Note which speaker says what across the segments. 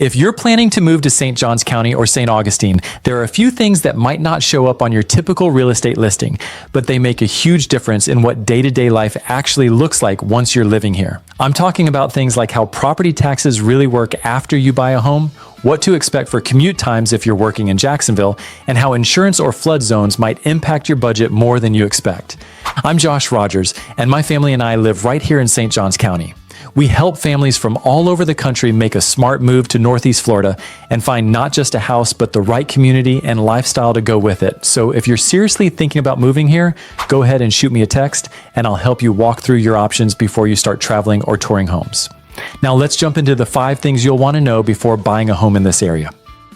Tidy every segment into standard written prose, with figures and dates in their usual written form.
Speaker 1: If you're planning to move to St. Johns County or St. Augustine, there are a few things that might not show up on your typical real estate listing, but they make a huge difference in what day-to-day life actually looks like once you're living here. I'm talking about things like how property taxes really work after you buy a home, what to expect for commute times if you're working in Jacksonville, and how insurance or flood zones might impact your budget more than you expect. I'm Josh Rogers, and my family and I live right here in St. Johns County. We help families from all over the country make a smart move to Northeast Florida and find not just a house, but the right community and lifestyle to go with it. So if you're seriously thinking about moving here, go ahead and shoot me a text, and I'll help you walk through your options before you start traveling or touring homes. Now let's jump into the 5 things you'll want to know before buying a home in this area.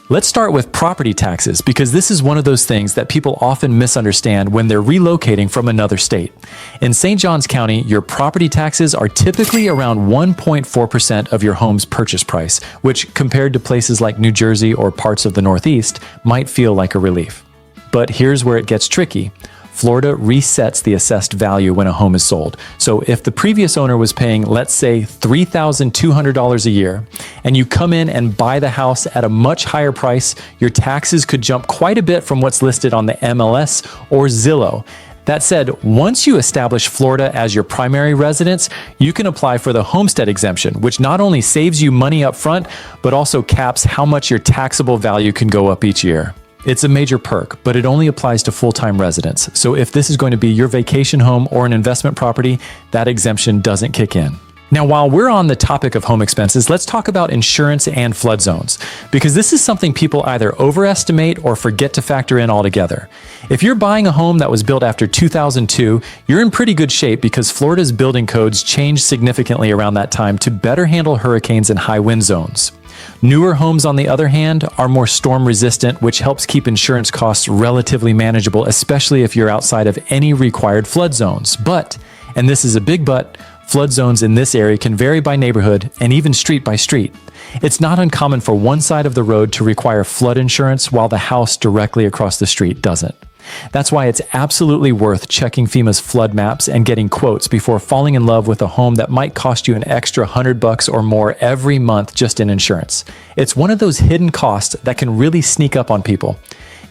Speaker 1: Let's start with property taxes, because this is one of those things that people often misunderstand when they're relocating from another state. In St. Johns County, your property taxes are typically around 1.4% of your home's purchase price, which compared to places like New Jersey or parts of the Northeast might feel like a relief. But here's where it gets tricky. Florida resets the assessed value when a home is sold. So if the previous owner was paying, let's say, $3,200 a year, and you come in and buy the house at a much higher price, your taxes could jump quite a bit from what's listed on the MLS or Zillow. That said, once you establish Florida as your primary residence, you can apply for the homestead exemption, which not only saves you money up front, but also caps how much your taxable value can go up each year. It's a major perk, but it only applies to full-time residents. So if this is going to be your vacation home or an investment property, that exemption doesn't kick in. Now, while we're on the topic of home expenses, let's talk about insurance and flood zones, because this is something people either overestimate or forget to factor in altogether. If you're buying a home that was built after 2002, you're in pretty good shape because Florida's building codes changed significantly around that time to better handle hurricanes and high wind zones. Newer homes, on the other hand, are more storm resistant, which helps keep insurance costs relatively manageable, especially if you're outside of any required flood zones. But, and this is a big but, flood zones in this area can vary by neighborhood and even street by street. It's not uncommon for one side of the road to require flood insurance while the house directly across the street doesn't. That's why it's absolutely worth checking FEMA's flood maps and getting quotes before falling in love with a home that might cost you an extra $100 or more every month just in insurance. It's one of those hidden costs that can really sneak up on people.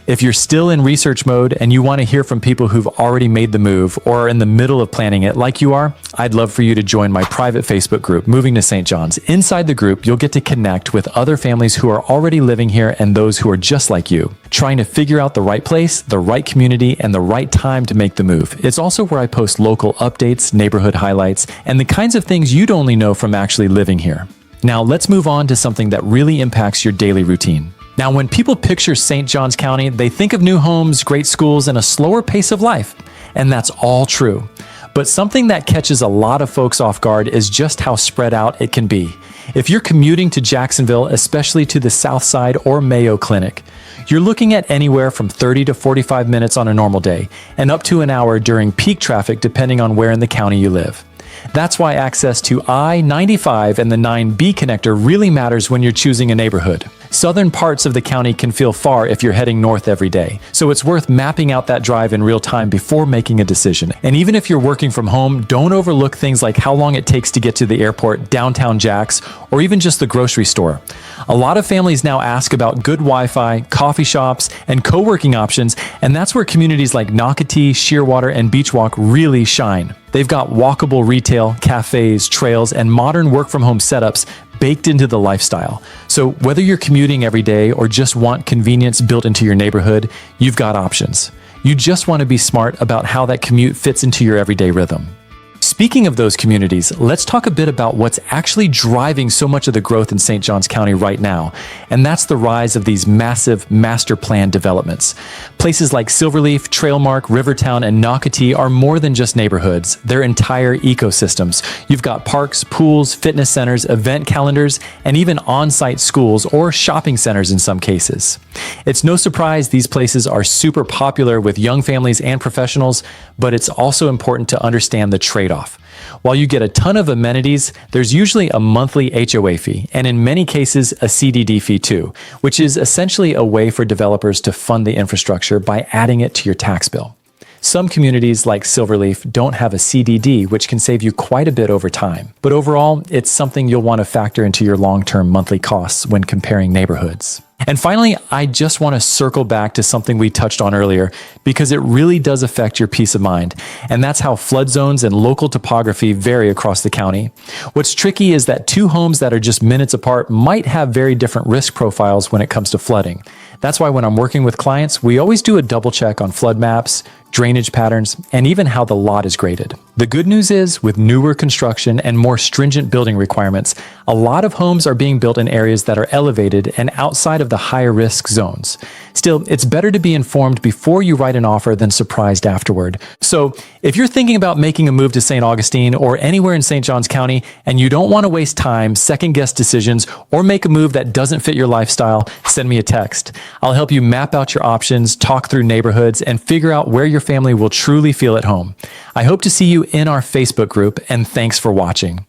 Speaker 1: If you're still in research mode and you want to hear from people who've already made the move or are in the middle of planning it like you are, I'd love for you to join my private Facebook group, Moving to St. John's. Inside the group, you'll get to connect with other families who are already living here and those who are just like you, trying to figure out the right place, the right community, and the right time to make the move. It's also where I post local updates, neighborhood highlights, and the kinds of things you'd only know from actually living here. Now let's move on to something that really impacts your daily routine. Now, when people picture St. Johns County, they think of new homes, great schools, and a slower pace of life. And that's all true. But something that catches a lot of folks off guard is just how spread out it can be. If you're commuting to Jacksonville, especially to the South Side or Mayo Clinic, you're looking at anywhere from 30 to 45 minutes on a normal day, and up to an hour during peak traffic depending on where in the county you live. That's why access to I-95 and the 9B connector really matters when you're choosing a neighborhood. Southern parts of the county can feel far if you're heading north every day, so it's worth mapping out that drive in real time before making a decision. And even if you're working from home, don't overlook things like how long it takes to get to the airport, downtown Jax, or even just the grocery store. A lot of families now ask about good Wi-Fi, coffee shops, and co-working options, and that's where communities like Nocatee, Shearwater, and Beachwalk really shine. They've got walkable retail, cafes, trails, and modern work-from-home setups baked into the lifestyle. So whether you're commuting every day or just want convenience built into your neighborhood, you've got options. You just want to be smart about how that commute fits into your everyday rhythm. Speaking of those communities, let's talk a bit about what's actually driving so much of the growth in St. Johns County right now, and that's the rise of these massive master plan developments. Places like Silverleaf, Trailmark, Rivertown, and Nocatee are more than just neighborhoods. They're entire ecosystems. You've got parks, pools, fitness centers, event calendars, and even on-site schools or shopping centers in some cases. It's no surprise these places are super popular with young families and professionals, but it's also important to understand the trade-off. While you get a ton of amenities, there's usually a monthly HOA fee, and in many cases, a CDD fee too, which is essentially a way for developers to fund the infrastructure by adding it to your tax bill. Some communities like Silverleaf don't have a CDD, which can save you quite a bit over time. But overall, it's something you'll want to factor into your long-term monthly costs when comparing neighborhoods. And finally, I just want to circle back to something we touched on earlier because it really does affect your peace of mind. And that's how flood zones and local topography vary across the county. What's tricky is that two homes that are just minutes apart might have very different risk profiles when it comes to flooding. That's why when I'm working with clients, we always do a double check on flood maps, drainage patterns, and even how the lot is graded. The good news is, with newer construction and more stringent building requirements, a lot of homes are being built in areas that are elevated and outside of the higher risk zones. Still, it's better to be informed before you write an offer than surprised afterward. So, if you're thinking about making a move to St. Augustine or anywhere in St. Johns County and you don't want to waste time, second-guess decisions, or make a move that doesn't fit your lifestyle, send me a text. I'll help you map out your options, talk through neighborhoods, and figure out where your family will truly feel at home. I hope to see you in our Facebook group, and thanks for watching.